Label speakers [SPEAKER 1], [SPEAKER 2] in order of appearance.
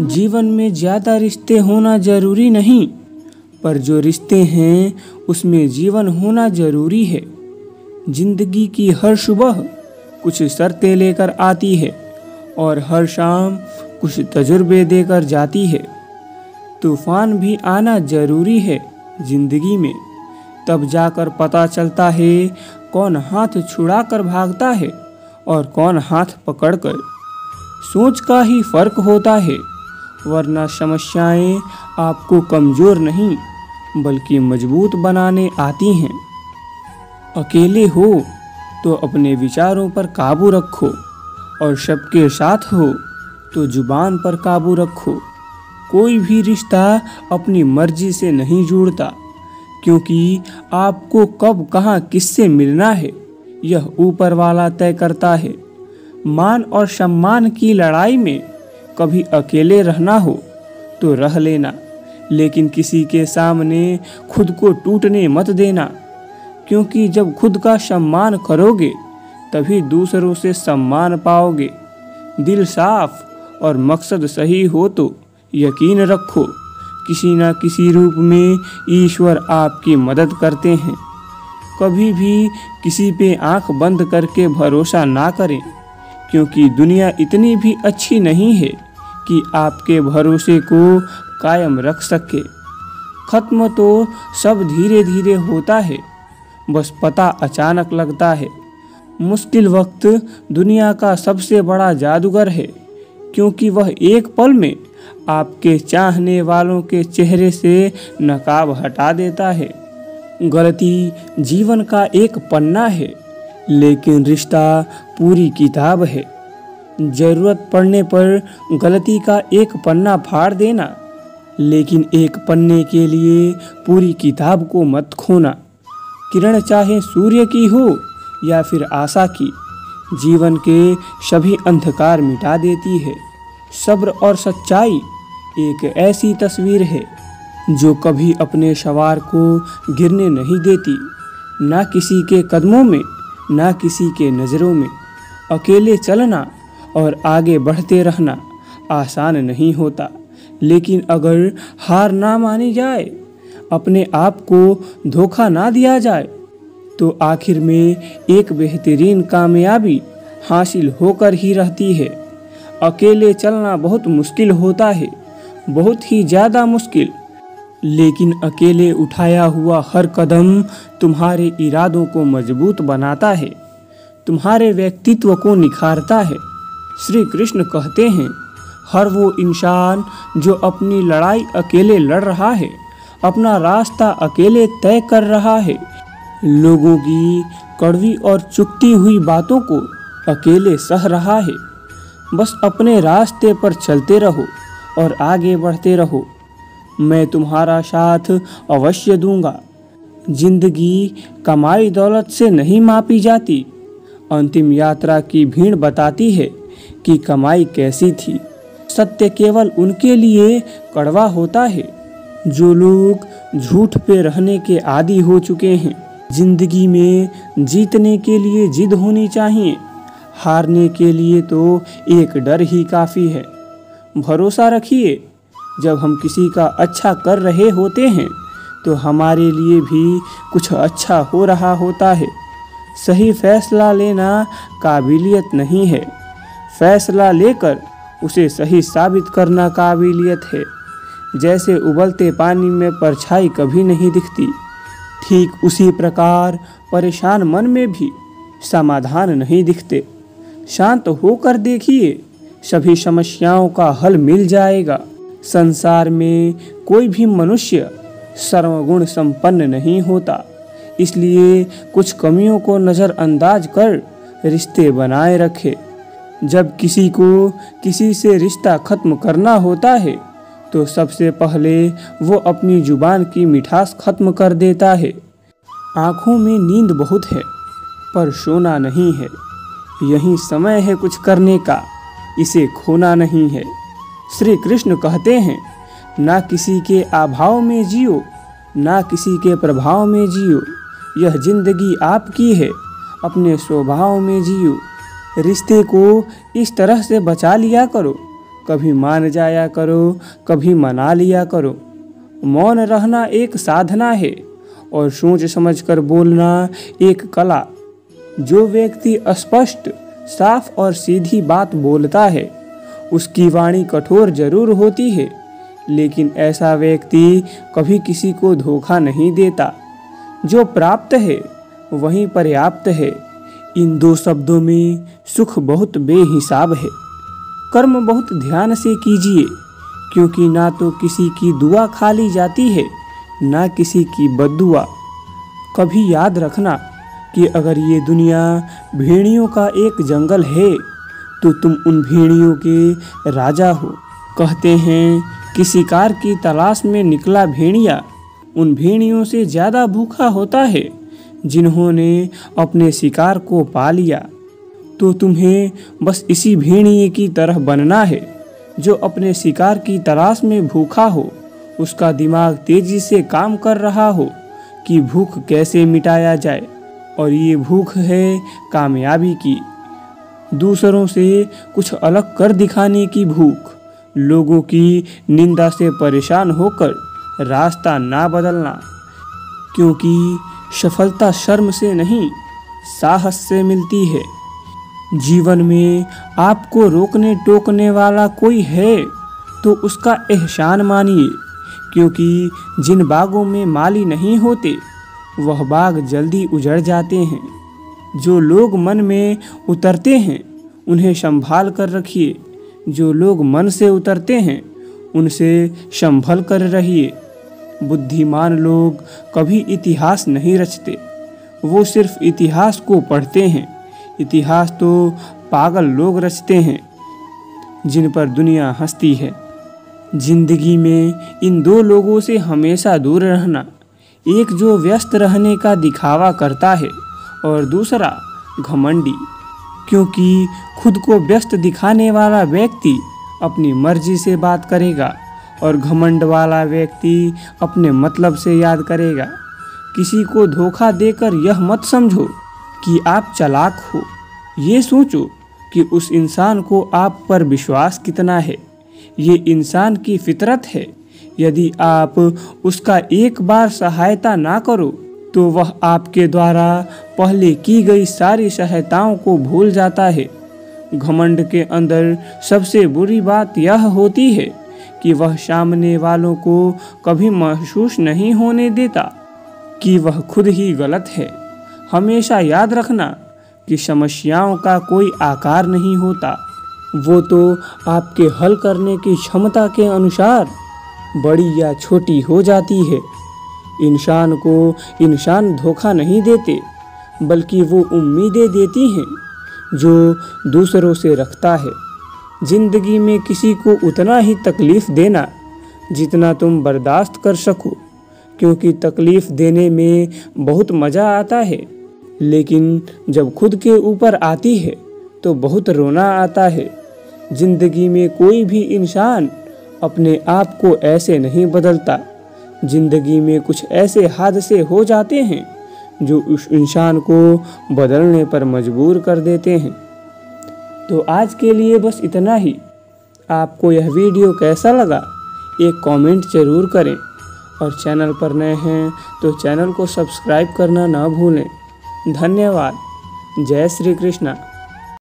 [SPEAKER 1] जीवन में ज़्यादा रिश्ते होना ज़रूरी नहीं, पर जो रिश्ते हैं उसमें जीवन होना ज़रूरी है। जिंदगी की हर सुबह कुछ शर्तें लेकर आती है और हर शाम कुछ तजुर्बे देकर जाती है। तूफान भी आना ज़रूरी है जिंदगी में, तब जाकर पता चलता है कौन हाथ छुड़ा कर भागता है और कौन हाथ पकड़कर। सोच का ही फर्क होता है, वरना समस्याएं आपको कमज़ोर नहीं बल्कि मजबूत बनाने आती हैं। अकेले हो तो अपने विचारों पर काबू रखो और सबके साथ हो तो जुबान पर काबू रखो। कोई भी रिश्ता अपनी मर्जी से नहीं जुड़ता, क्योंकि आपको कब कहाँ किससे मिलना है यह ऊपर वाला तय करता है। मान और सम्मान की लड़ाई में कभी अकेले रहना हो तो रह लेना, लेकिन किसी के सामने खुद को टूटने मत देना, क्योंकि जब खुद का सम्मान करोगे तभी दूसरों से सम्मान पाओगे। दिल साफ और मकसद सही हो तो यकीन रखो किसी न किसी रूप में ईश्वर आपकी मदद करते हैं। कभी भी किसी पे आंख बंद करके भरोसा ना करें, क्योंकि दुनिया इतनी भी अच्छी नहीं है कि आपके भरोसे को कायम रख सके। खत्म तो सब धीरे धीरे होता है, बस पता अचानक लगता है। मुश्किल वक्त दुनिया का सबसे बड़ा जादूगर है, क्योंकि वह एक पल में आपके चाहने वालों के चेहरे से नकाब हटा देता है। गलती जीवन का एक पन्ना है, लेकिन रिश्ता पूरी किताब है। ज़रूरत पड़ने पर गलती का एक पन्ना फाड़ देना, लेकिन एक पन्ने के लिए पूरी किताब को मत खोना। किरण चाहे सूर्य की हो या फिर आशा की, जीवन के सभी अंधकार मिटा देती है। सब्र और सच्चाई एक ऐसी तस्वीर है जो कभी अपने सवार को गिरने नहीं देती, ना किसी के कदमों में ना किसी के नज़रों में। अकेले चलना और आगे बढ़ते रहना आसान नहीं होता, लेकिन अगर हार ना मानी जाए, अपने आप को धोखा ना दिया जाए, तो आखिर में एक बेहतरीन कामयाबी हासिल होकर ही रहती है। अकेले चलना बहुत मुश्किल होता है, बहुत ही ज़्यादा मुश्किल, लेकिन अकेले उठाया हुआ हर कदम तुम्हारे इरादों को मजबूत बनाता है, तुम्हारे व्यक्तित्व को निखारता है। श्री कृष्ण कहते हैं, हर वो इंसान जो अपनी लड़ाई अकेले लड़ रहा है, अपना रास्ता अकेले तय कर रहा है, लोगों की कड़वी और चुभती हुई बातों को अकेले सह रहा है। बस अपने रास्ते पर चलते रहो और आगे बढ़ते रहो। मैं तुम्हारा साथ अवश्य दूंगा। जिंदगी कमाई दौलत से नहीं मापी जाती। अंतिम यात्रा की भीड़ बताती है कि कमाई कैसी थी। सत्य केवल उनके लिए कड़वा होता है जो लोग झूठ पे रहने के आदी हो चुके हैं। जिंदगी में जीतने के लिए जिद होनी चाहिए, हारने के लिए तो एक डर ही काफ़ी है। भरोसा रखिए, जब हम किसी का अच्छा कर रहे होते हैं तो हमारे लिए भी कुछ अच्छा हो रहा होता है। सही फैसला लेना काबिलियत नहीं है, फैसला लेकर उसे सही साबित करना काबिलियत है। जैसे उबलते पानी में परछाई कभी नहीं दिखती, ठीक उसी प्रकार परेशान मन में भी समाधान नहीं दिखते। शांत होकर देखिए, सभी समस्याओं का हल मिल जाएगा। संसार में कोई भी मनुष्य सर्वगुण संपन्न नहीं होता, इसलिए कुछ कमियों को नज़रअंदाज कर रिश्ते बनाए रखे। जब किसी को किसी से रिश्ता खत्म करना होता है तो सबसे पहले वो अपनी जुबान की मिठास खत्म कर देता है। आँखों में नींद बहुत है पर सोना नहीं है, यही समय है कुछ करने का, इसे खोना नहीं है। श्री कृष्ण कहते हैं, ना किसी के अभाव में जियो, ना किसी के प्रभाव में जियो। यह जिंदगी आपकी है, अपने स्वभाव में जियो। रिश्ते को इस तरह से बचा लिया करो, कभी मान जाया करो, कभी मना लिया करो। मौन रहना एक साधना है और सोच समझकर बोलना एक कला। जो व्यक्ति स्पष्ट, साफ और सीधी बात बोलता है उसकी वाणी कठोर जरूर होती है, लेकिन ऐसा व्यक्ति कभी किसी को धोखा नहीं देता। जो प्राप्त है वही पर्याप्त है। इन दो शब्दों में सुख बहुत बेहिसाब है। कर्म बहुत ध्यान से कीजिए, क्योंकि ना तो किसी की दुआ खाली जाती है, ना किसी की बद्दुआ। कभी याद रखना कि अगर ये दुनिया भेड़ियों का एक जंगल है तो तुम उन भेड़ियों के राजा हो। कहते हैं कि शिकार की तलाश में निकला भेड़िया उन भेड़ियों से ज़्यादा भूखा होता है जिन्होंने अपने शिकार को पा लिया। तो तुम्हें बस इसी भेड़िए की तरह बनना है जो अपने शिकार की तलाश में भूखा हो। उसका दिमाग तेजी से काम कर रहा हो कि भूख कैसे मिटाया जाए, और ये भूख है कामयाबी की, दूसरों से कुछ अलग कर दिखाने की भूख, लोगों की निंदा से परेशान होकर रास्ता ना बदलना, क्योंकि सफलता शर्म से नहीं साहस से मिलती है। जीवन में आपको रोकने टोकने वाला कोई है तो उसका एहसान मानिए, क्योंकि जिन बागों में माली नहीं होते वह बाग जल्दी उजड़ जाते हैं। जो लोग मन में उतरते हैं उन्हें संभाल कर रखिए, जो लोग मन से उतरते हैं उनसे संभल कर रहिए। बुद्धिमान लोग कभी इतिहास नहीं रचते, वो सिर्फ इतिहास को पढ़ते हैं। इतिहास तो पागल लोग रचते हैं जिन पर दुनिया हंसती है। जिंदगी में इन दो लोगों से हमेशा दूर रहना, एक जो व्यस्त रहने का दिखावा करता है और दूसरा घमंडी, क्योंकि खुद को व्यस्त दिखाने वाला व्यक्ति अपनी मर्जी से बात करेगा और घमंड वाला व्यक्ति अपने मतलब से याद करेगा। किसी को धोखा देकर यह मत समझो कि आप चालाक हो, ये सोचो कि उस इंसान को आप पर विश्वास कितना है। ये इंसान की फितरत है। यदि आप उसका एक बार सहायता ना करो तो वह आपके द्वारा पहले की गई सारी सहायताओं को भूल जाता है। घमंड के अंदर सबसे बुरी बात यह होती है कि वह सामने वालों को कभी महसूस नहीं होने देता कि वह खुद ही गलत है। हमेशा याद रखना कि समस्याओं का कोई आकार नहीं होता, वो तो आपके हल करने की क्षमता के अनुसार बड़ी या छोटी हो जाती है। इंसान को इंसान धोखा नहीं देते, बल्कि वो उम्मीदें देती हैं जो दूसरों से रखता है। जिंदगी में किसी को उतना ही तकलीफ़ देना जितना तुम बर्दाश्त कर सको, क्योंकि तकलीफ़ देने में बहुत मज़ा आता है, लेकिन जब खुद के ऊपर आती है तो बहुत रोना आता है। जिंदगी में कोई भी इंसान अपने आप को ऐसे नहीं बदलता। जिंदगी में कुछ ऐसे हादसे हो जाते हैं जो उस इंसान को बदलने पर मजबूर कर देते हैं। तो आज के लिए बस इतना ही। आपको यह वीडियो कैसा लगा एक कमेंट ज़रूर करें, और चैनल पर नए हैं तो चैनल को सब्सक्राइब करना ना भूलें। धन्यवाद। जय श्री कृष्णा।